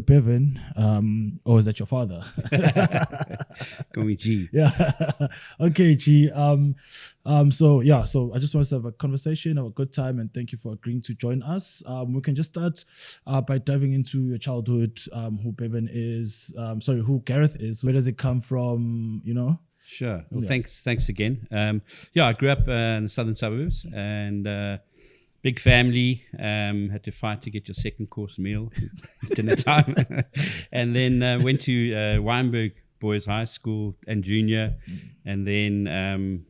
Bevan, or is that your father? Call me G. Yeah. Okay, G. So I just want to have a conversation, have a good time, and thank you for agreeing to join us. We can just start by diving into your childhood, who Bevan is, who Gareth is. Where does it come from, Sure. Well, thanks again. I grew up in the southern suburbs and big family. Had to fight to get your second course meal dinner time, and then went to Wynberg Boys High School and junior, and then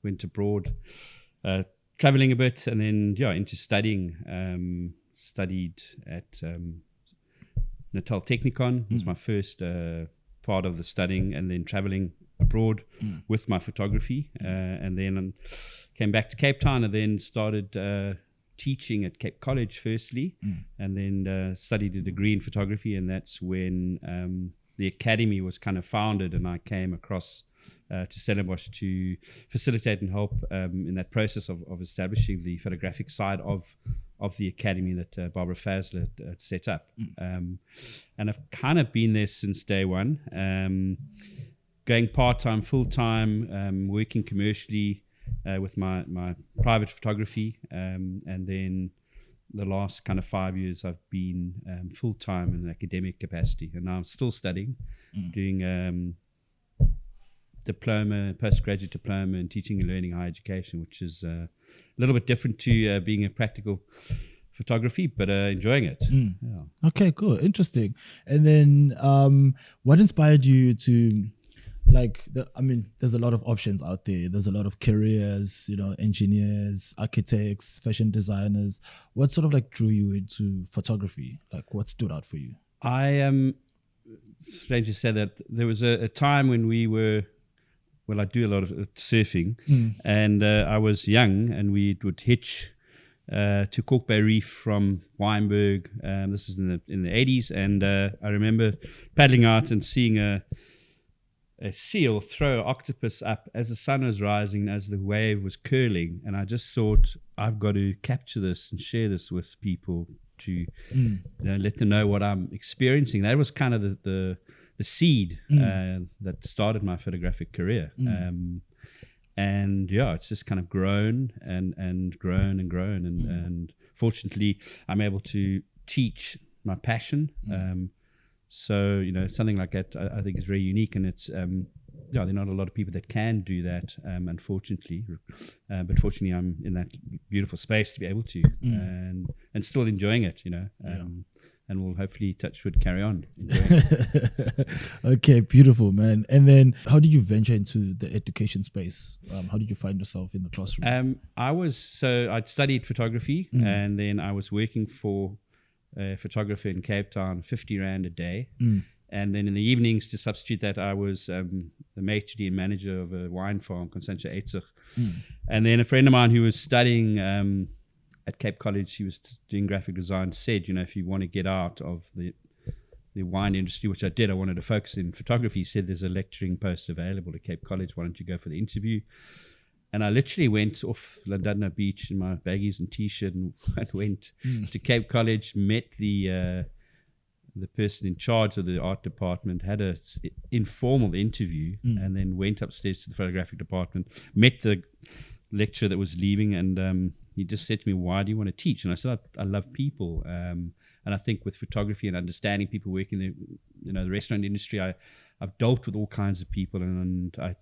went abroad, traveling a bit, and then into studying. Studied at Natal Technikon was my first part of the studying, and then traveling abroad with my photography, and then came back to Cape Town, and then started teaching at Cape College firstly, and then studied a degree in photography, and that's when the academy was kind of founded, and I came across to Stellenbosch to facilitate and help in that process of establishing the photographic side of the academy that Barbara Fazler had set up. And I've kind of been there since day one, going part-time, full-time, working commercially with my private photography, and then the last kind of 5 years I've been full-time in an academic capacity, and now I'm still studying, doing diploma, postgraduate diploma in teaching and learning higher education, which is a little bit different to being a practical photography, but enjoying it. Okay, cool, interesting. And then what inspired you to there's a lot of options out there. There's a lot of careers, engineers, architects, fashion designers. What sort of drew you into photography? What stood out for you? I strange to say that there was a time when I do a lot of surfing, and I was young, and we would hitch to Cork Bay Reef from Wynberg. This is in the 80s, and I remember paddling out and seeing a seal throw an octopus up as the sun was rising, as the wave was curling, and I just thought, I've got to capture this and share this with people to let them know what I'm experiencing. That was kind of the seed that started my photographic career. And it's just kind of grown and grown and grown, and fortunately I'm able to teach my passion. So, something like that I think is very unique, and it's, there are not a lot of people that can do that, unfortunately. But fortunately, I'm in that beautiful space to be able to, and still enjoying it, and we'll hopefully, touch wood, carry on enjoying it. Okay, beautiful, man. And then how did you venture into the education space? How did you find yourself in the classroom? I'd studied photography, and then I was working for a photographer in Cape Town, 50 Rand a day. And then in the evenings, to substitute that, I was the maitre d' manager of a wine farm, Constantia Eitzig. And then a friend of mine who was studying at Cape College, he was doing graphic design, said, if you want to get out of the wine industry, which I did, I wanted to focus in photography. He said, there's a lecturing post available at Cape College. Why don't you go for the interview? And I literally went off Llandudno Beach in my baggies and T-shirt and went to Cape College, met the person in charge of the art department, had a informal interview, and then went upstairs to the photographic department, met the lecturer that was leaving, and he just said to me, why do you want to teach? And I said, I love people. And I think with photography and understanding people working in the restaurant industry, I've dealt with all kinds of people, and I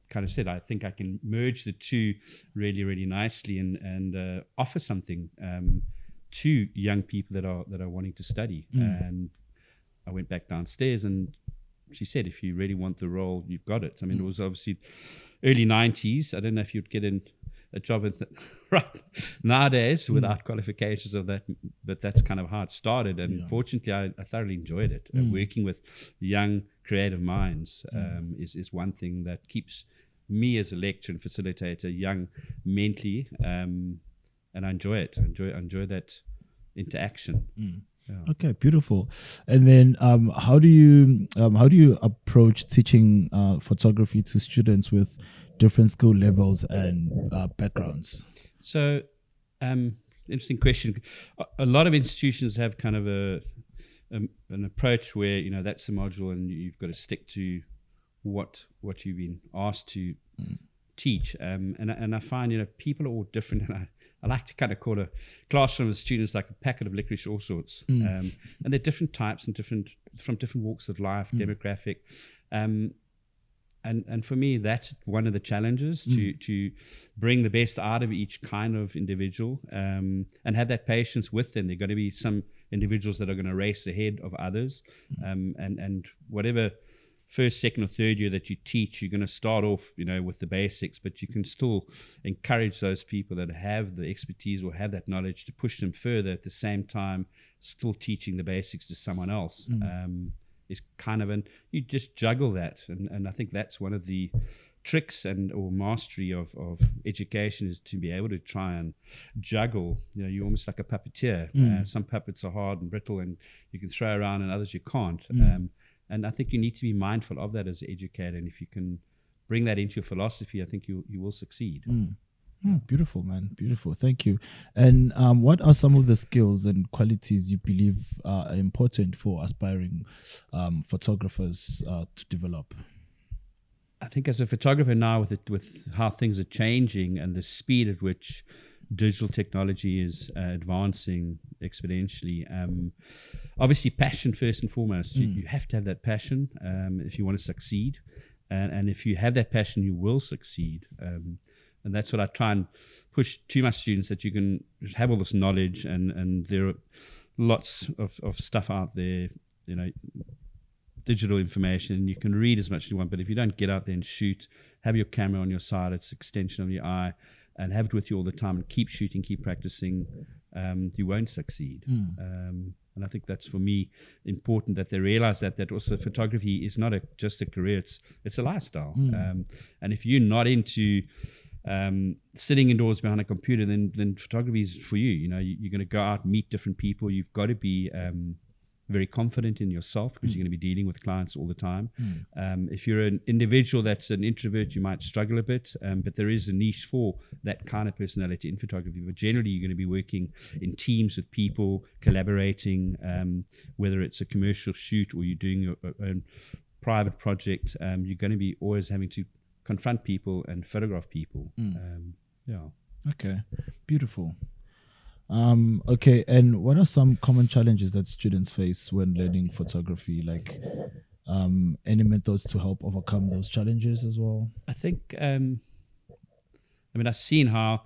kind of said, I think I can merge the two really, really nicely and offer something to young people that are wanting to study. And I went back downstairs, and she said, if you really want the role, you've got it. I mean, it was obviously early 90s. I don't know if you'd get a job right nowadays without qualifications of that, but that's kind of how it started. And fortunately, I thoroughly enjoyed it. Working with young creative minds is one thing that keeps me as a lecturer and facilitator young mentally, and I enjoy it. I enjoy that interaction. Okay, beautiful. And then how do you approach teaching photography to students with different skill levels and backgrounds? So interesting question. A lot of institutions have kind of an approach where, that's the module and you've got to stick to what you've been asked to teach. And I find, people are all different. And I like to kind of call a classroom of students like a packet of licorice, all sorts. And they're different types and from different walks of life, demographic. And for me, that's one of the challenges, to bring the best out of each kind of individual, and have that patience with them. There are going to be some individuals that are going to race ahead of others, and whatever first, second, or third year that you teach, you're going to start off, with the basics, but you can still encourage those people that have the expertise or have that knowledge to push them further, at the same time still teaching the basics to someone else. Is kind of you just juggle that, and I think that's one of the tricks or mastery of education, is to be able to try and juggle. You're almost like a puppeteer. Some puppets are hard and brittle and you can throw around, and others you can't. And I think you need to be mindful of that as an educator, and if you can bring that into your philosophy, I think you will succeed. Beautiful, man. Beautiful. Thank you. And what are some of the skills and qualities you believe are important for aspiring photographers to develop? I think as a photographer now, with how things are changing and the speed at which digital technology is advancing exponentially, obviously passion first and foremost. You have to have that passion if you want to succeed. And if you have that passion, you will succeed. And that's what I try and push to my students, that you can have all this knowledge, and there are lots of stuff out there, digital information, and you can read as much as you want, but if you don't get out there and shoot, have your camera on your side, it's an extension of your eye, and have it with you all the time, and keep shooting, keep practicing, you won't succeed. And I think that's, for me, important, that they realize that also photography is not just a career, it's a lifestyle. And if you're not into sitting indoors behind a computer, then photography is for you. You're going to go out, meet different people. You've got to be very confident in yourself, because you're going to be dealing with clients all the time. If you're an individual that's an introvert, you might struggle a bit, but there is a niche for that kind of personality in photography. But generally, you're going to be working in teams with people, collaborating, whether it's a commercial shoot or you're doing your own private project. You're going to be always having to confront people and photograph people. Okay, beautiful. Okay, and what are some common challenges that students face when learning photography? Like, any methods to help overcome those challenges as well? I think, I've seen how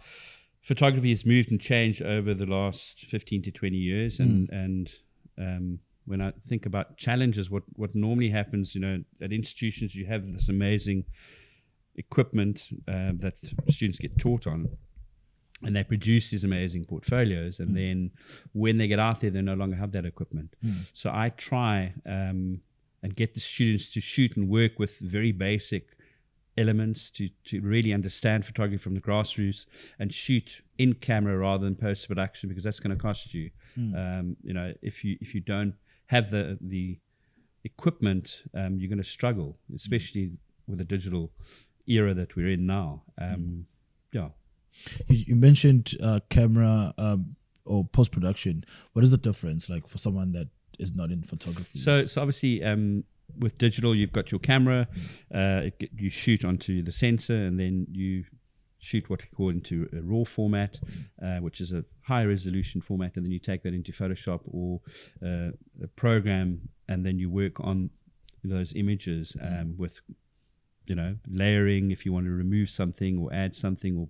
photography has moved and changed over the last 15 to 20 years, and when I think about challenges, what normally happens, at institutions, you have this amazing equipment that students get taught on, and they produce these amazing portfolios, and then when they get out there, they no longer have that equipment. So I try and get the students to shoot and work with very basic elements, to really understand photography from the grassroots, and shoot in camera rather than post-production, because that's going to cost you. If you don't have the equipment, you're going to struggle, especially with the digital era that we're in now. You mentioned camera or post-production. What is the difference, like, for someone that is not in photography? So obviously, with digital, you've got your camera, you shoot onto the sensor, and then you shoot what we call into a RAW format, which is a high resolution format, and then you take that into Photoshop or a program, and then you work on those images with layering, if you want to remove something or add something, or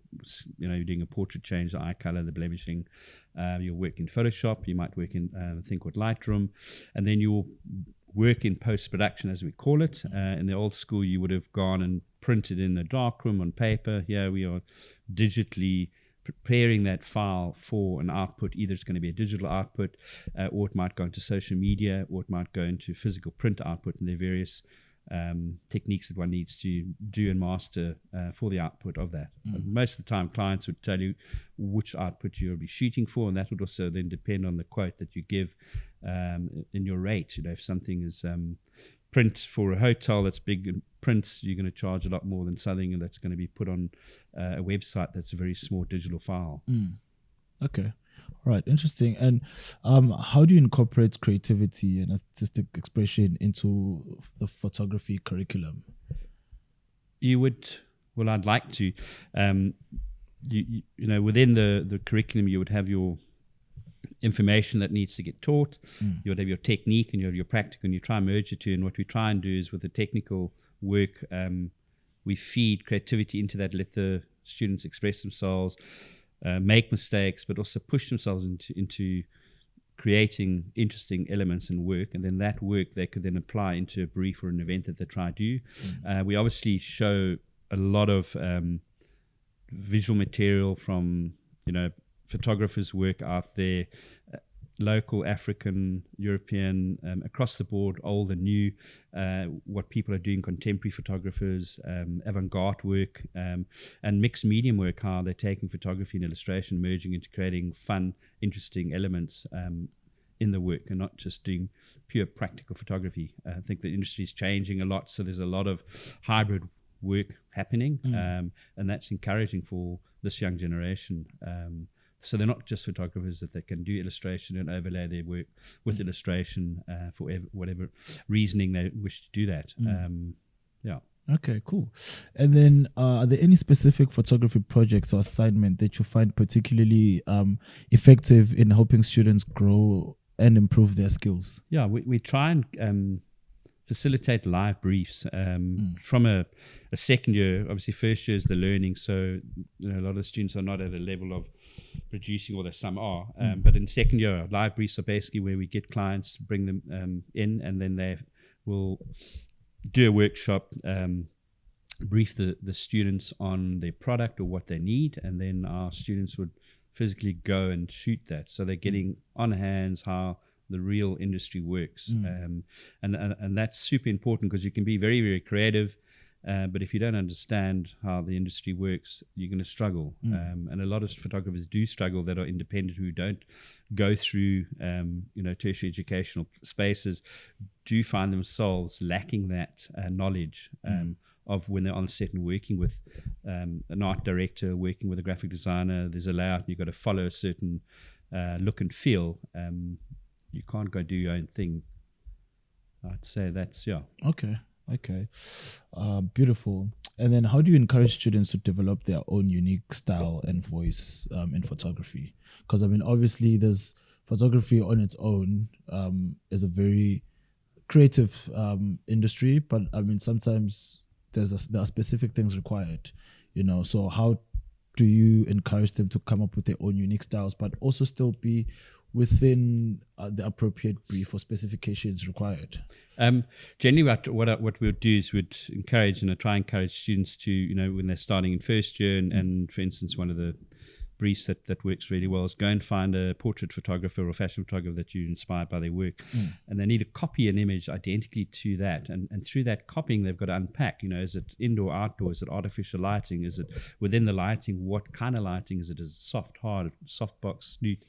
you're doing a portrait change, the eye color, the blemishing. You'll work in Photoshop, you might work in a thing called Lightroom, and then you'll work in post-production, as we call it. In the old school, you would have gone and printed in a darkroom on paper. Here we are digitally preparing that file for an output. Either it's going to be a digital output, or it might go into social media, or it might go into physical print output, and there are various techniques that one needs to do and master for the output of that. Most of the time, clients would tell you which output you'll be shooting for, and that would also then depend on the quote that you give in your rate. If something is print for a hotel that's big in prints, you're going to charge a lot more than something that's going to be put on a website that's a very small digital file. Okay. All right, interesting. And how do you incorporate creativity and artistic expression into the photography curriculum? I'd like to. Within the curriculum, you would have your information that needs to get taught. You would have your technique and you have your practical, and you try and merge the two. And what we try and do is with the technical work, we feed creativity into that, let the students express themselves, make mistakes, but also push themselves into creating interesting elements and work. And then that work they could then apply into a brief or an event that they try to do. We obviously show a lot of visual material from, photographers' work out there, local, African, European, across the board, old and new, what people are doing, contemporary photographers, avant-garde work, and mixed medium work, how they're taking photography and illustration, merging into creating fun, interesting elements in the work, and not just doing pure practical photography. I think the industry is changing a lot, so there's a lot of hybrid work happening, and that's encouraging for this young generation. So they're not just photographers, that they can do illustration and overlay their work with illustration for whatever reasoning they wish to do that. Okay, cool. And then are there any specific photography projects or assignment that you find particularly effective in helping students grow and improve their skills? Yeah, we try and facilitate live briefs from a second year. Obviously, first year is the learning, so a lot of the students are not at a level of producing, although some are. But in second year, live briefs are basically where we get clients, bring them in, and then they will do a workshop, brief the students on their product or what they need, and then our students would physically go and shoot that. So they're getting on hands how the real industry works. And that's super important, because you can be very, very creative, but if you don't understand how the industry works, you're going to struggle. And a lot of photographers do struggle that are independent, who don't go through tertiary educational spaces, do find themselves lacking that knowledge of when they're on set and working with an art director, working with a graphic designer. There's a layout, and you've got to follow a certain look and feel. You can't go do your own thing. I'd say that's, Okay. Beautiful. And then how do you encourage students to develop their own unique style and voice in photography? Because, obviously there's photography on its own is a very creative industry, but sometimes there are specific things required, so how do you encourage them to come up with their own unique styles, but also still be within the appropriate brief or specifications required? Generally, what we'll do is we'd encourage, try and encourage students to, when they're starting in first year, and for instance, one of the briefs that works really well is go and find a portrait photographer or fashion photographer that you're inspired by their work, and they need to copy an image identically to that, and through that copying they've got to unpack, is it indoor, outdoor, is it artificial lighting, is it within the lighting, what kind of lighting is it soft, hard, softbox, snoot.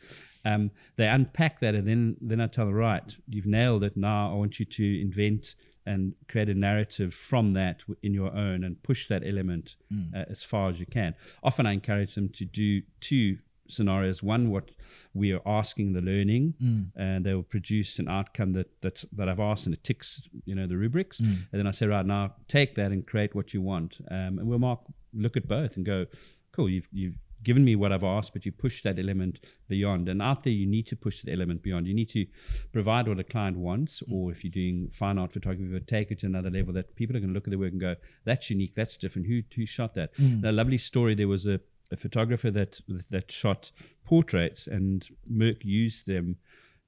They unpack that, and then I tell them, right, you've nailed it, now I want you to invent and create a narrative from that in your own, and push that element as far as you can. Often I encourage them to do two scenarios. One, what we are asking the learning, and they will produce an outcome that I've asked, and it ticks the rubrics. And then I say, right, now take that and create what you want. And we'll look at both and go, cool, you've given me what I've asked, but you push that element beyond. And out there, you need to push the element beyond. You need to provide what a client wants, or if you're doing fine art photography, but take it to another level that people are going to look at the work and go, that's unique, that's different. Who shot that? A lovely story. There was a photographer that shot portraits, and Merck used them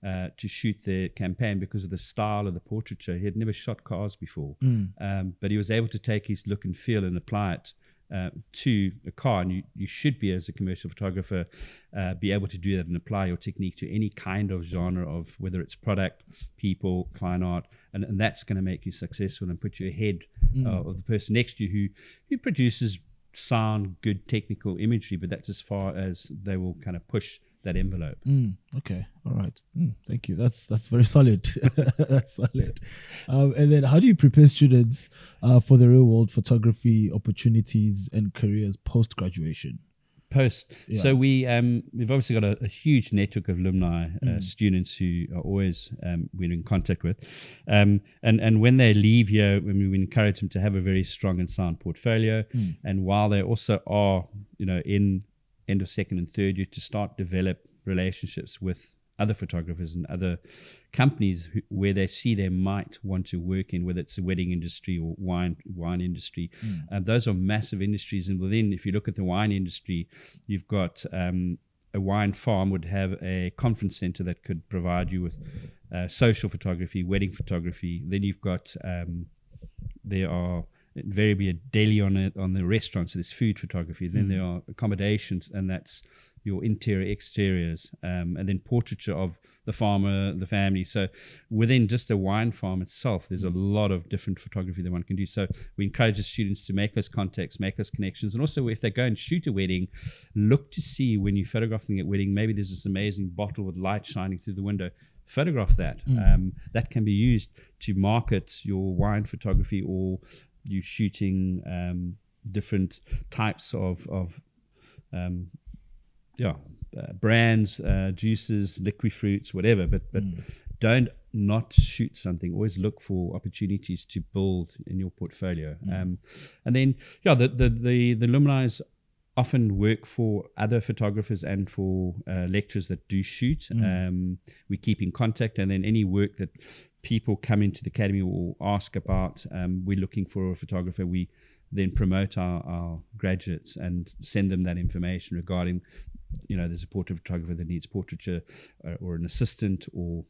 to shoot their campaign because of the style of the portraiture. He had never shot cars before, but he was able to take his look and feel and apply it to a car. And you should be, as a commercial photographer, be able to do that and apply your technique to any kind of genre of whether it's product, people, fine art, and that's going to make you successful and put you ahead of the person next to you who produces sound, good technical imagery, but that's as far as they will kind of push that envelope. Okay, all right. Thank you. That's very solid. That's solid. And then, how do you prepare students for the real world photography opportunities and careers post graduation? post. Yeah. So we've obviously got a huge network of alumni, students who are always we're in contact with, and when they leave here, we encourage them to have a very strong and sound portfolio, and while they also are, in end of second and third year, to start develop relationships with other photographers and other companies where they see they might want to work in, whether it's the wedding industry or wine industry. Those are massive industries, and within, if you look at the wine industry, you've got a wine farm would have a conference center that could provide you with social photography, wedding photography. Then you've got there are invariably a deli on the restaurants, so there's food photography. Then there are accommodations, and that's your interior, exteriors, and then portraiture of the farmer, the family. So within just a wine farm itself, there's a lot of different photography that one can do. So we encourage the students to make those contacts, make those connections, and also if they go and shoot a wedding, look to see when you're photographing a wedding, maybe there's this amazing bottle with light shining through the window. Photograph that. That can be used to market your wine photography, or you shooting different types of brands, juices, liquid fruits, whatever. But don't not shoot something. Always look for opportunities to build in your portfolio. And then the alumni often work for other photographers and for lecturers that do shoot. We keep in contact, and then any work that people come into the academy or ask about, we're looking for a photographer. We then promote our graduates and send them that information regarding, there's a portrait photographer that needs portraiture, or an assistant, or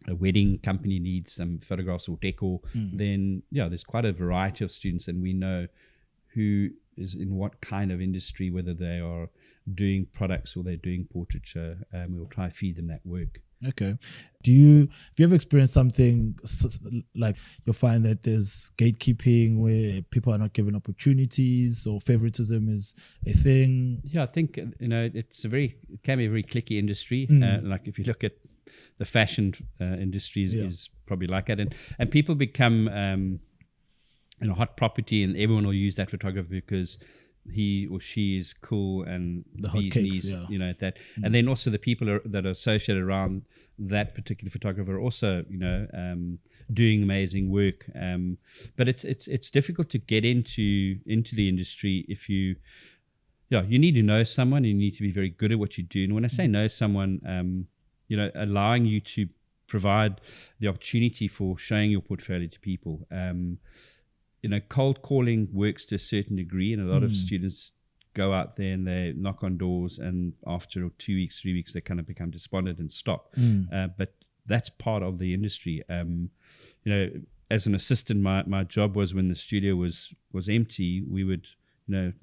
a wedding company needs some photographs or decor. Then there's quite a variety of students, and we know who is in what kind of industry, whether they are doing products or they're doing portraiture. We'll try to feed them that work. Okay. Have you ever experienced something like you'll find that there's gatekeeping where people are not given opportunities, or favoritism is a thing? Yeah, I think it can be a very cliquey industry. Like if you look at the fashion industry is probably like that, and people become hot property, and everyone will use that photographer because he or she is cool, and the hot cakes, that. And then also the people that are associated around that particular photographer are also, doing amazing work. But it's difficult to get into the industry if you need to know someone. You need to be very good at what you do. And when I say know someone, allowing you to provide the opportunity for showing your portfolio to people. Cold calling works to a certain degree, and a lot of students go out there and they knock on doors, and after 2 weeks, 3 weeks, they kind of become despondent and stop. But that's part of the industry. As an assistant, my job was, when the studio was empty, we would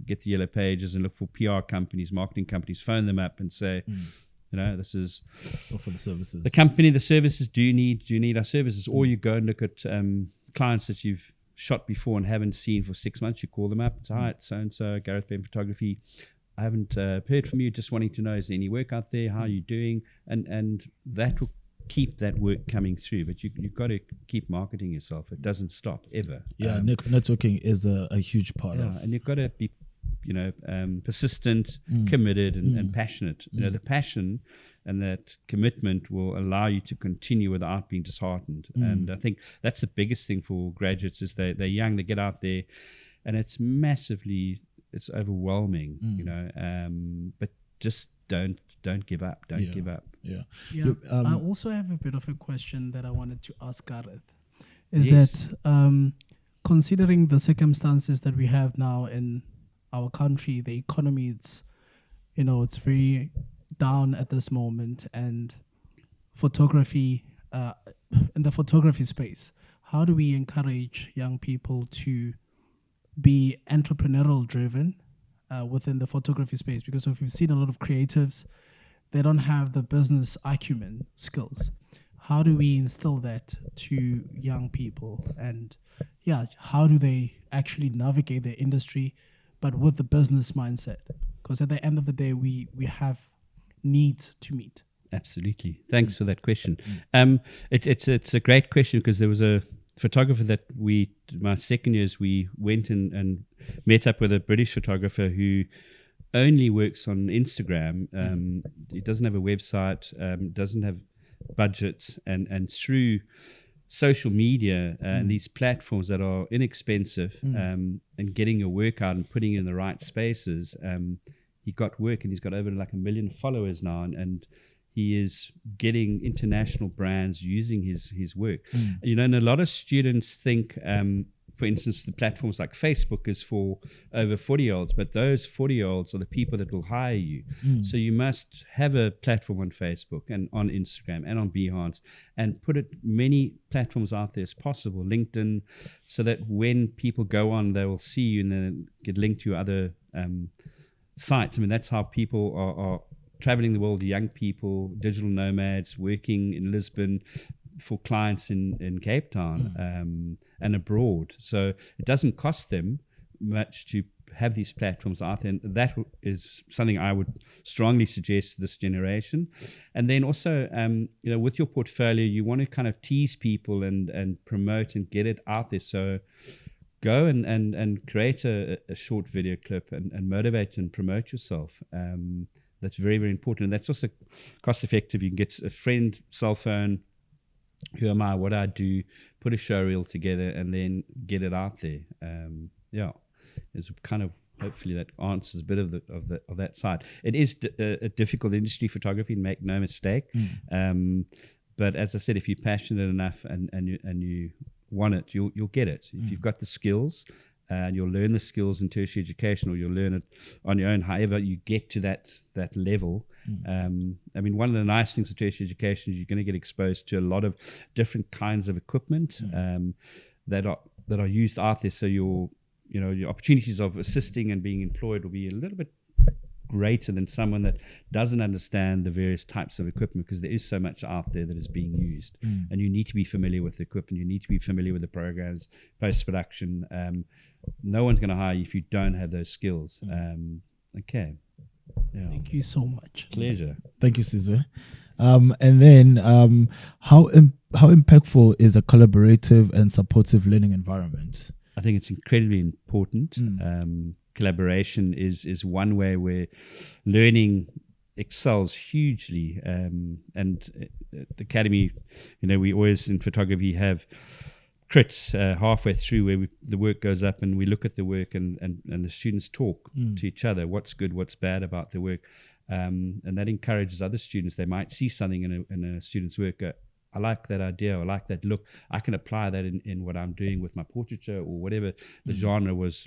get the yellow pages and look for PR companies, marketing companies, phone them up and say, this is for the services. The company, the services. Do you need our services? Or you go and look at clients that you've shot before and haven't seen for 6 months. You call them up and say, hi, it's so-and-so, Garyth Bevan Photography. I haven't heard from you. Just wanting to know, is there any work out there? How are you doing? And that will keep that work coming through. But you've got to keep marketing yourself. It doesn't stop ever. Yeah, networking is a huge part of. And you've got to be persistent, committed, and passionate. The passion and that commitment will allow you to continue without being disheartened. And I think that's the biggest thing for graduates, is they're young, they get out there, and it's overwhelming, but just don't give up. Don't give up. Yeah. I also have a bit of a question that I wanted to ask Gareth. Is that considering the circumstances that we have now in our country, the economy, it's very down at this moment, and photography, in the photography space, how do we encourage young people to be entrepreneurial driven within the photography space? Because if we've seen a lot of creatives, they don't have the business acumen skills. How do we instill that to young people? And how do they actually navigate the industry, but with the business mindset? Because at the end of the day, we have needs to meet. Absolutely. Thanks for that question. It's a great question, because there was a photographer that my second years, we went and met up with a British photographer who only works on Instagram. It doesn't have a website, doesn't have budgets, and through social media and these platforms that are inexpensive, and getting your work out and putting it in the right spaces, he got work, and he's got over like 1 million followers now, and he is getting international brands using his work. You know, and a lot of students think, for instance, the platforms like Facebook is for over 40-year-olds, but those 40-year-olds are the people that will hire you. So you must have a platform on Facebook and on Instagram and on Behance, and put it many platforms out there as possible, LinkedIn, so that when people go on, they will see you and then get linked to other sites. I mean, that's how people are traveling the world, young people, digital nomads, working in Lisbon for clients in Cape Town and abroad. So it doesn't cost them much to have these platforms out there, and that is something I would strongly suggest to this generation. And then also, you know, with your portfolio, you want to kind of tease people and promote and get it out there. So go and create a short video clip and motivate and promote yourself. That's very, very important. And that's also cost effective. You can get a friend, cell phone, who am I, what I do, put a show reel together, and then get it out there. It's kind of, hopefully that answers a bit of that side. It is a difficult industry, photography, make no mistake. But as I said, if you're passionate enough and you want it, you'll get it. If you've got the skills, and you'll learn the skills in tertiary education, or you'll learn it on your own. However you get to that level. I mean, one of the nice things of tertiary education is you're going to get exposed to a lot of different kinds of equipment that are used out there. So your opportunities of assisting and being employed will be a little bit greater than someone that doesn't understand the various types of equipment, because there is so much out there that is being used, and you need to be familiar with the equipment. You need to be familiar with the programs, post-production. No one's going to hire you if you don't have those skills. Okay. Yeah. Thank you so much. Pleasure. Thank you, Sizwe. And then how impactful is a collaborative and supportive learning environment? I think it's incredibly important. Collaboration is one way where learning excels hugely. And at the Academy, you know, we always in photography have crits halfway through where the work goes up, and we look at the work and the students talk to each other, what's good, what's bad about the work. And that encourages other students. They might see something in a student's work, I like that idea, I like that look, I can apply that in what I'm doing with my portraiture or whatever the genre was.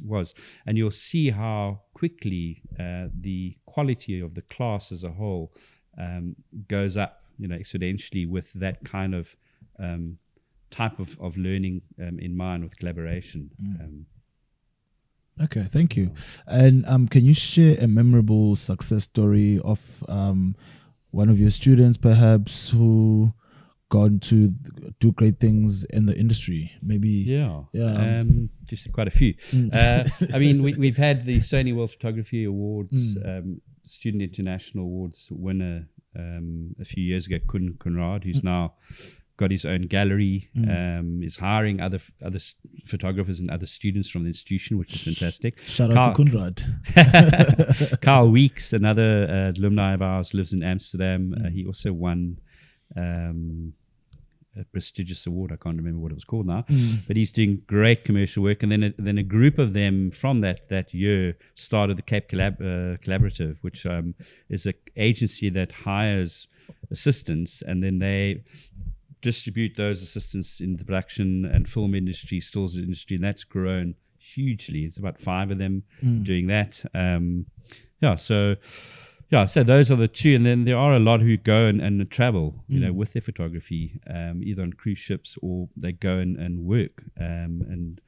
And you'll see how quickly the quality of the class as a whole goes up, you know, exponentially with that kind of type of learning in mind, with collaboration. Okay, thank you. And can you share a memorable success story of one of your students, perhaps, who gone to do great things in the industry? Maybe. Just quite a few. I mean, we've had the Sony World Photography Awards, Student International Awards winner a few years ago, Kun Conrad, who's now got his own gallery, is hiring other photographers and other students from the institution, which is fantastic. Shout out to Conrad. Carl Weeks, another alumni of ours, lives in Amsterdam. He also won a prestigious award. I can't remember what it was called now, but he's doing great commercial work. And then a group of them from that year started the Cape Collaborative, which is an agency that hires assistants, and then they distribute those assistants in the production and film industry, stills industry, and that's grown hugely. It's about 5 of them doing that. So those are the two, and then there are a lot who go and travel, you know, with their photography, either on cruise ships, or they go and work and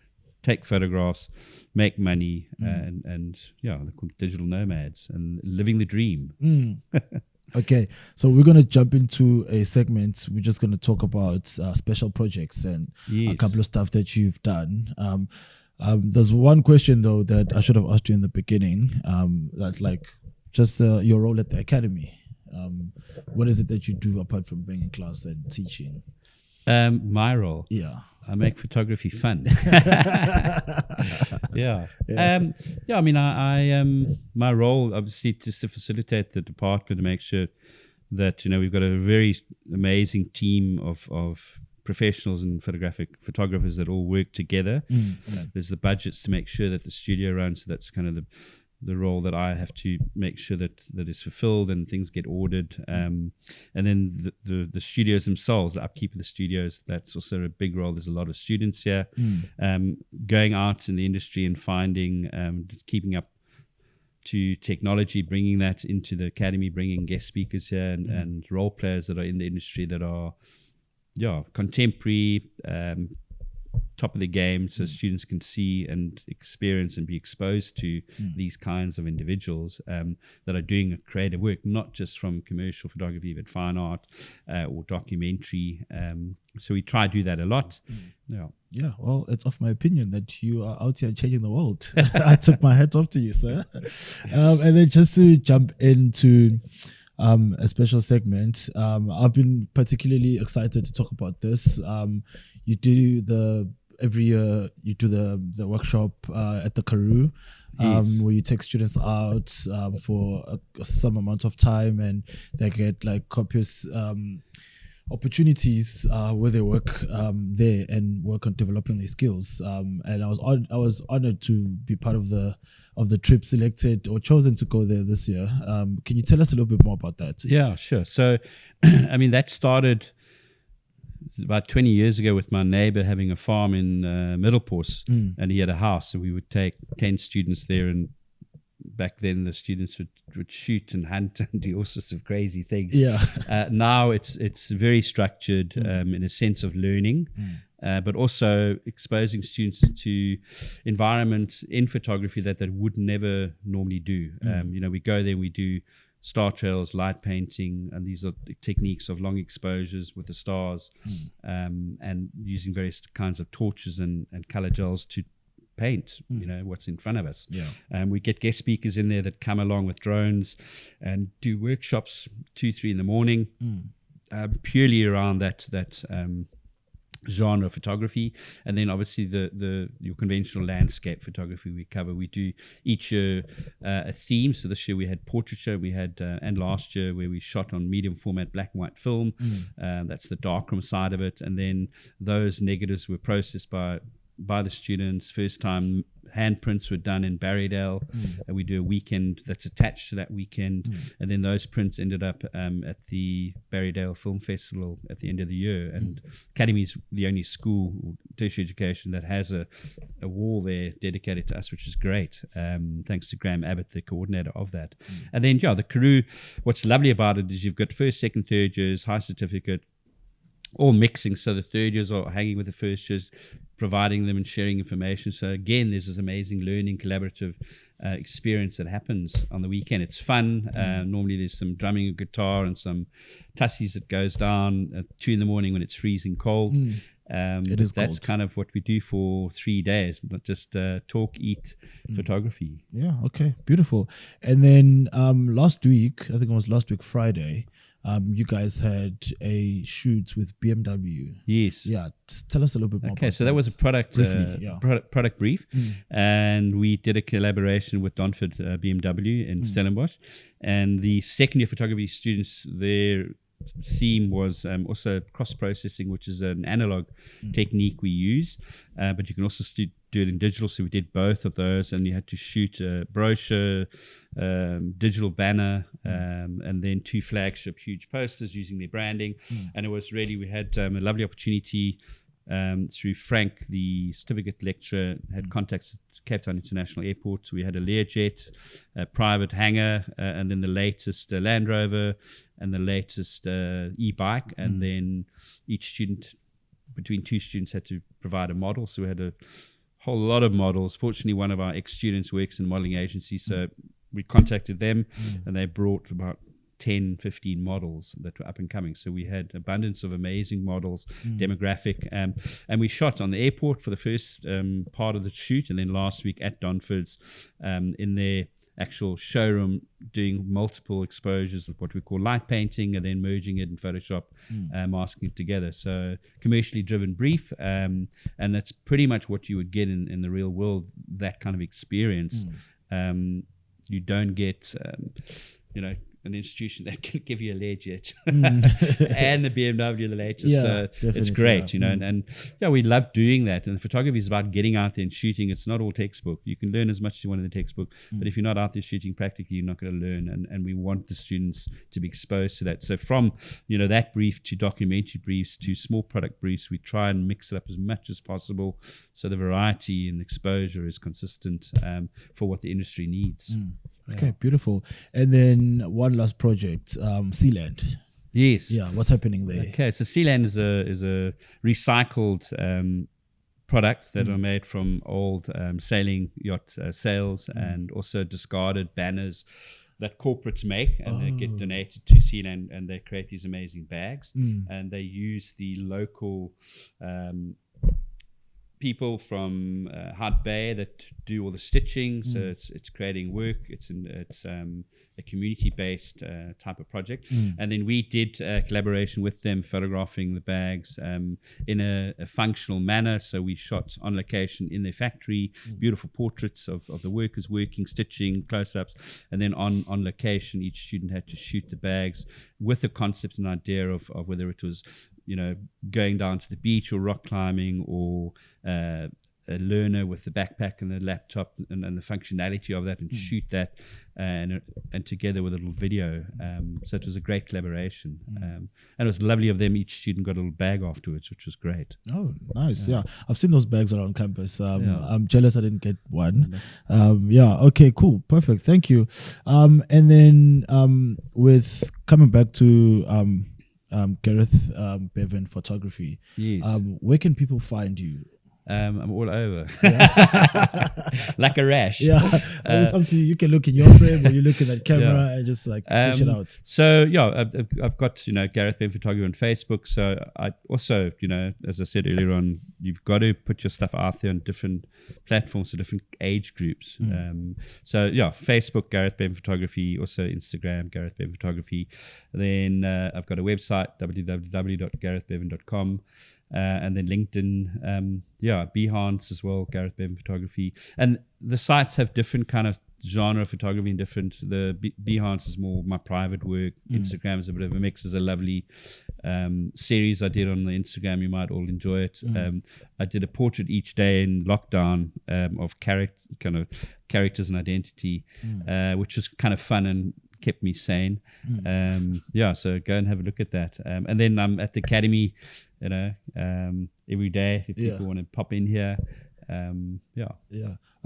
take photographs, make money, and they're called digital nomads and living the dream. Okay, so we're going to jump into a segment. We're just going to talk about special projects and a couple of stuff that you've done. There's one question, though, that I should have asked you in the beginning. That's like just your role at the Academy. What is it that you do apart from being in class and teaching? My role. Yeah. I make photography fun. Yeah. I mean, I my role obviously just to facilitate the department to make sure that we've got a very amazing team of professionals and photographers that all work together. There's the budgets to make sure that the studio runs. So that's kind of the role that I have to make sure that is fulfilled and things get ordered. And then the studios themselves, the upkeep of the studios, that's also a big role. There's a lot of students here going out in the industry and finding, keeping up to technology, bringing that into the academy, bringing guest speakers here and role players that are in the industry that are contemporary, top of the game, so students can see and experience and be exposed to these kinds of individuals that are doing creative work, not just from commercial photography, but fine art or documentary. So we try to do that a lot. Yeah, well, it's of my opinion that you are out here changing the world. I took my hat off to you, sir. And then just to jump into a special segment, I've been particularly excited to talk about this. You do every year you do the workshop at the Karoo, where you take students out for some amount of time, and they get like copious opportunities where they work there and work on developing their skills. And I was honored to be part of the trip selected or chosen to go there this year. Can you tell us a little bit more about that? Yeah, sure. So, I mean, that started about 20 years ago with my neighbor having a farm in Middelpos, and he had a house, so we would take 10 students there, and back then the students would shoot and hunt and do all sorts of crazy things. Now it's very structured in a sense of learning, but also exposing students to environment in photography that they would never normally do. We go there, we do star trails, light painting, and these are the techniques of long exposures with the stars, and using various kinds of torches and color gels to paint what's in front of us. We get guest speakers in there that come along with drones and do workshops 2-3 in the morning, purely around that genre of photography. And then obviously your conventional landscape photography we cover. We do each year a theme. So this year we had portraiture, we had and last year where we shot on medium format black and white film. That's the darkroom side of it. And then those negatives were processed by the students. First time handprints were done in Barrydale, and we do a weekend that's attached to that weekend, and then those prints ended up at the Barrydale Film Festival at the end of the year. And Academy's the only school or tertiary education that has a wall there dedicated to us, which is great, thanks to Graham Abbott, the coordinator of that. And then the Karoo, what's lovely about it is you've got first, second, third years, high certificate, all mixing. So the third years are hanging with the first years, providing them and sharing information. So again, there's this amazing learning, collaborative experience that happens on the weekend. It's fun. Normally there's some drumming of guitar and some tussies that goes down at 2 a.m. when it's freezing cold. That's cold. Kind of what we do for 3 days, not just talk, eat, photography. Yeah, okay, beautiful. And then last week, I think it was last week Friday, you guys had a shoot with BMW. Yes. Yeah. Tell us a little bit more. Okay, so that was a product product brief, and we did a collaboration with Donford BMW in Stellenbosch, and the second year photography students, their theme was also cross-processing, which is an analog technique we use, but you can also do it in digital. So we did both of those, and you had to shoot a brochure, digital banner, and then 2 flagship huge posters using their branding. And it was really, we had a lovely opportunity through Frank, the certificate lecturer, had contacts at Cape Town International Airport. So we had a Learjet, a private hangar, and then the latest Land Rover, and the latest e-bike. And then each student, between 2 students, had to provide a model. So we had a whole lot of models. Fortunately, one of our ex-students works in a modeling agency, so we contacted them, and they brought about 10-15 models that were up and coming. So we had abundance of amazing models, demographic, and we shot on the airport for the first part of the shoot, and then last week at Donford's in their actual showroom doing multiple exposures of what we call light painting, and then merging it in Photoshop, masking it together. So commercially driven brief, and that's pretty much what you would get in the real world, that kind of experience. You don't get, an institution that can give you a Learjet and the BMW the latest. Yeah, so it's great, and we love doing that. And photography is about getting out there and shooting. It's not all textbook. You can learn as much as you want in the textbook, but if you're not out there shooting practically, you're not going to learn. And we want the students to be exposed to that. So from, that brief to documentary briefs to small product briefs, we try and mix it up as much as possible so the variety and exposure is consistent for what the industry needs. Okay, beautiful. And then one last project, Sihle. Yes. Yeah, what's happening there? Okay, so Sihle is a recycled products that are made from old sailing yacht sails and also discarded banners that corporates make, and they get donated to Sihle, and they create these amazing bags, and they use the local people from Hart Bay that do all the stitching, so it's creating work. It's a community-based type of project, and then we did a collaboration with them, photographing the bags in a functional manner. So we shot on location in their factory, beautiful portraits of the workers working, stitching, close-ups, and then on location, each student had to shoot the bags with a concept and idea of whether it was going down to the beach or rock climbing, or a learner with the backpack and the laptop and the functionality of that, and shoot that and together with a little video. So it was a great collaboration, and it was lovely of them. Each student got a little bag afterwards, which was great. Oh, nice. Yeah, I've seen those bags around campus. I'm jealous I didn't get one. Okay, cool, perfect, thank you. And then with coming back to Garyth Bevan photography. Yes. Where can people find you? I'm all over, like a rash. Yeah, it's up to you. You can look in your frame, or you look in that camera and just like dish it out. So I've got Garyth Bevan photography on Facebook. So I also as I said earlier on, you've got to put your stuff out there on different platforms for different age groups. Facebook Garyth Bevan photography, also Instagram Garyth Bevan photography. Then I've got a website, www.garethbevan.com. And then LinkedIn, Behance as well, Garyth Bevan photography. And the sites have different kind of genre of photography and different. The Behance is more my private work. Instagram is a bit of a mix. There's a lovely series I did on the Instagram. You might all enjoy it. I did a portrait each day in lockdown of characters and identity, which was kind of fun and kept me sane. So go and have a look at that. And then I'm at the Academy, every day if people want to pop in here.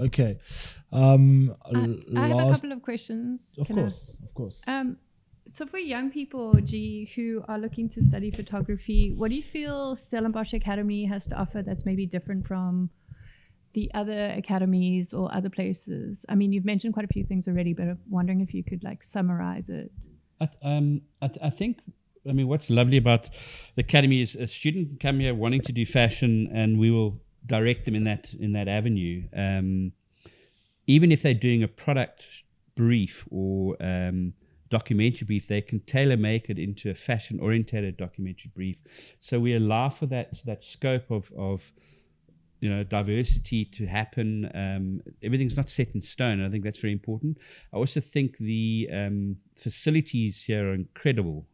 Okay. I have a couple of questions. Of course. So for young people, who are looking to study photography, what do you feel Stellenbosch Academy has to offer that's maybe different from the other academies or other places? I mean, you've mentioned quite a few things already, but I'm wondering if you could summarize it. I think, what's lovely about the academy is a student can come here wanting to do fashion, and we will direct them in that avenue. Even if they're doing a product brief or documentary brief, they can tailor make it into a fashion oriented documentary brief. So we allow for that scope of diversity to happen. Everything's not set in stone. I think that's very important. I also think the facilities here are incredible.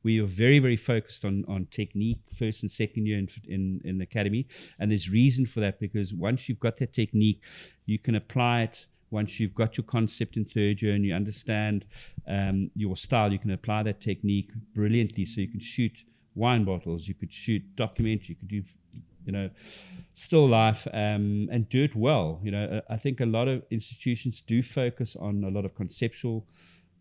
We are very, very focused on technique first and second year in the academy, and there's reason for that, because once you've got that technique, you can apply it. Once you've got your concept in third year and you understand your style, you can apply that technique brilliantly. So you can shoot wine bottles, you could shoot documentary, you could do still life, and do it well. I think a lot of institutions do focus on a lot of conceptual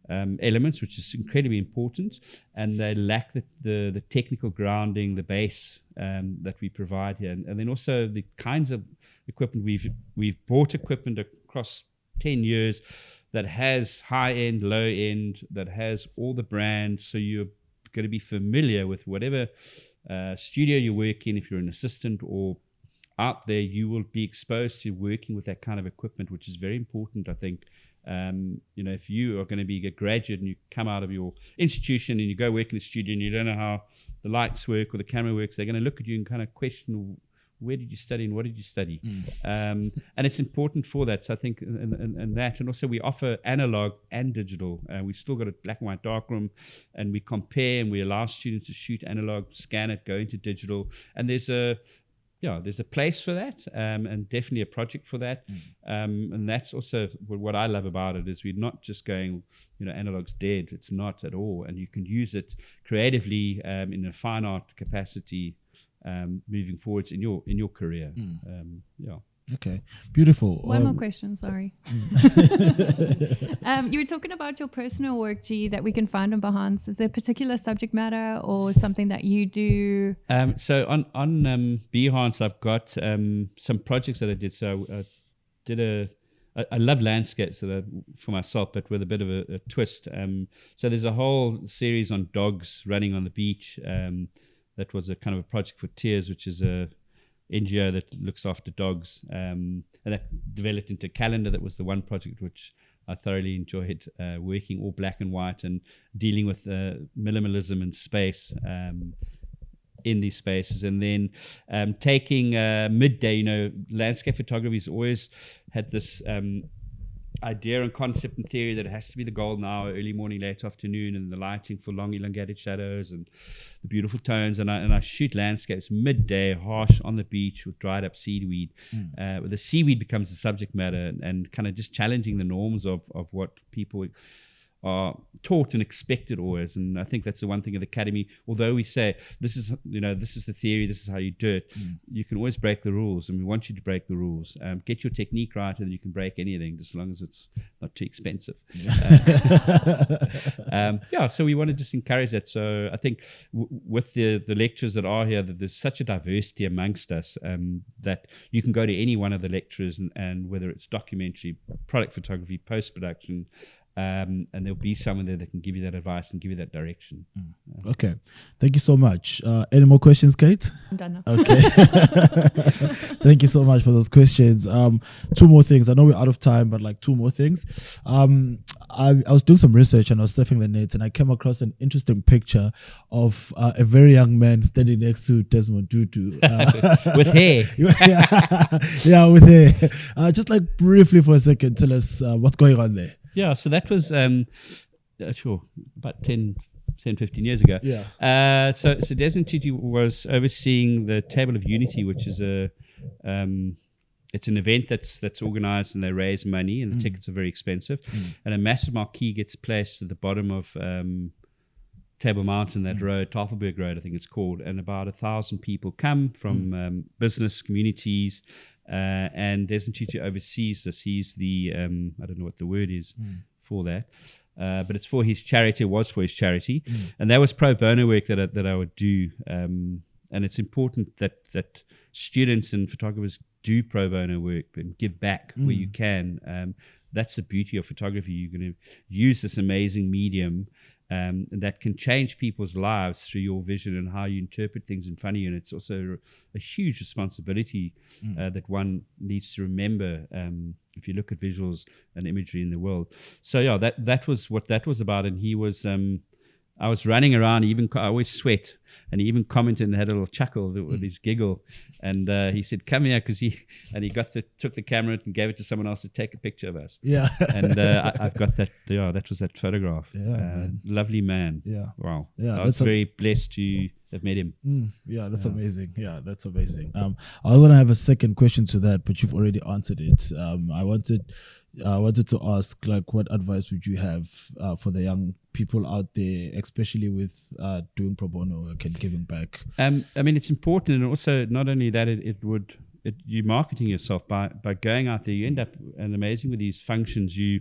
elements, which is incredibly important, and they lack the technical grounding, the base that we provide here, and then also the kinds of equipment we've bought equipment across 10 years that has high end, low end, that has all the brands, so you're going to be familiar with whatever studio you work in, if you're an assistant or out there, you will be exposed to working with that kind of equipment, which is very important, I think. If you are going to be a graduate and you come out of your institution and you go work in a studio and you don't know how the lights work or the camera works, they're going to look at you and kind of question, where did you study and what did you study? And it's important for that. So I think, and also we offer analog and digital. We've still got a black and white darkroom, and we compare and we allow students to shoot analog, scan it, go into digital. And there's a place for that, and definitely a project for that. And that's also what I love about it, is we're not just going, analog's dead. It's not at all. And you can use it creatively in a fine art capacity, moving forwards in your career. Okay, beautiful. One more question, sorry. You were talking about your personal work, G, that we can find on Behance. Is there a particular subject matter or something that you do? So on Behance, I've got some projects that I did. So I did I love landscapes for myself, but with a bit of a twist. So there's a whole series on dogs running on the beach. That was a kind of a project for Tears, which is a NGO that looks after dogs, and that developed into a calendar. That was the one project which I thoroughly enjoyed, working all black and white and dealing with minimalism and space in these spaces. And then taking midday, landscape photography has always had this idea and concept and theory that it has to be the golden hour, early morning, late afternoon, and the lighting for long elongated shadows and the beautiful tones. And I shoot landscapes midday, harsh, on the beach with dried up seaweed. The seaweed becomes the subject matter, and kind of just challenging the norms of what people are taught and expected always. And I think that's the one thing of the academy. Although we say this is the theory, this is how you do it, you can always break the rules, and we want you to break the rules. Get your technique right, and you can break anything, just as long as it's not too expensive. So we want to just encourage that. So I think with the lecturers that are here, that there's such a diversity amongst us, that you can go to any one of the lecturers, and whether it's documentary, product photography, post-production, and there'll be someone there that can give you that advice and give you that direction. Okay. Thank you so much. Any more questions, Kate? I'm done now. Okay. Thank you so much for those questions. Two more things. I know we're out of time, but two more things. I was doing some research and I was surfing the net, and I came across an interesting picture of a very young man standing next to Desmond Tutu. With hair. Yeah, with hair. Just briefly for a second, tell us what's going on there. Yeah, so that was about 10, 15 years ago. Yeah. So Desmond Tutu was overseeing the Table of Unity, which is it's an event that's organized, and they raise money, and the tickets are very expensive. And a massive marquee gets placed at the bottom of Table Mountain, that road, Tafelberg Road, I think it's called, and about 1,000 people come from business communities. And Desmond Tutu oversees this. He's the I don't know what the word is for that, but it's for his charity. It was for his charity, and that was pro bono work that I would do. And it's important that students and photographers do pro bono work and give back where you can. That's the beauty of photography. You're going to use this amazing medium that can change people's lives through your vision and how you interpret things in front of you. And it's also a huge responsibility that one needs to remember if you look at visuals and imagery in the world. So that was what that was about. And he was I was running around. I always sweat, and he even commented and had a little chuckle with his giggle. And he said, "Come here," because he took the camera and gave it to someone else to take a picture of us. Yeah. And I've got that. Yeah, that was that photograph. Yeah, lovely man. Yeah. Wow. Yeah, I was very blessed to have met him. Yeah, that's amazing. Yeah, that's amazing. I was gonna have a second question to that, but you've already answered it. I wanted to ask, what advice would you have for the young people out there, especially with doing pro bono work and giving back? I mean, it's important, and also not only that, you're marketing yourself by going out there. You end up, and amazing with these functions, you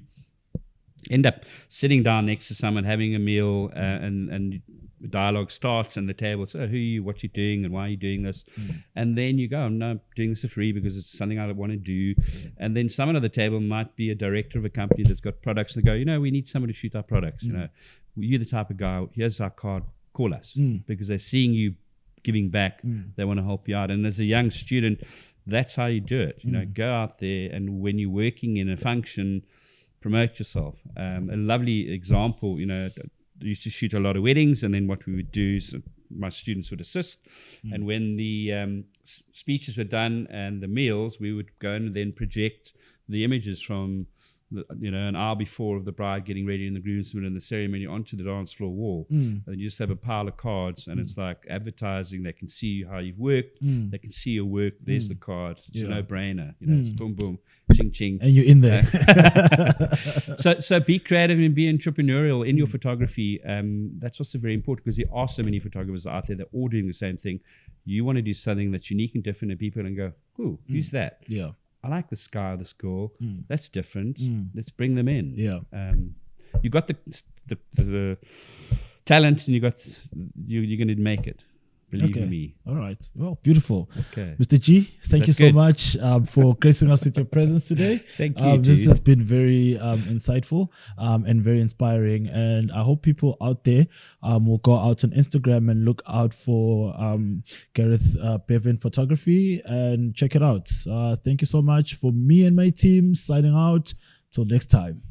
end up sitting down next to someone, having a meal, and dialogue starts, and the table. So, who are you? What you doing? And why are you doing this? And then you go, I'm not doing this for free because it's something I want to do. And then someone at the table might be a director of a company that's got products, and they go, we need someone to shoot our products. You're the type of guy. Here's our card. Call us, because they're seeing you giving back. They want to help you out. And as a young student, that's how you do it. You know, go out there, and when you're working in a function, promote yourself. A lovely example, you know, I used to shoot a lot of weddings, and then what we would do is my students would assist, and when the speeches were done and the meals, we would go and then project the images from an hour before of the bride getting ready and the groomsmen and the ceremony onto the dance floor wall. And you just have a pile of cards, and it's like advertising. They can see how you've worked. They can see your work. There's the card. It's a no-brainer. You know, it's boom, boom, ching, ching. And you're in there. So be creative and be entrepreneurial in your photography. That's also very important, because there are so many photographers out there that are all doing the same thing. You want to do something that's unique and different, and people and go, "Ooh, who's that? Yeah. I like the sky of this girl. That's different. Let's bring them in." Yeah. You got the talent, and you're going to make it. Believe me. All right. Well, beautiful. Okay. Mr. G, thank you That's so good. much for gracing us with your presence today. Thank you. This dude. has been very insightful and very inspiring. And I hope people out there will go out on Instagram and look out for Garyth Bevan Photography and check it out. Thank you so much. For me and my team, signing out. Till next time.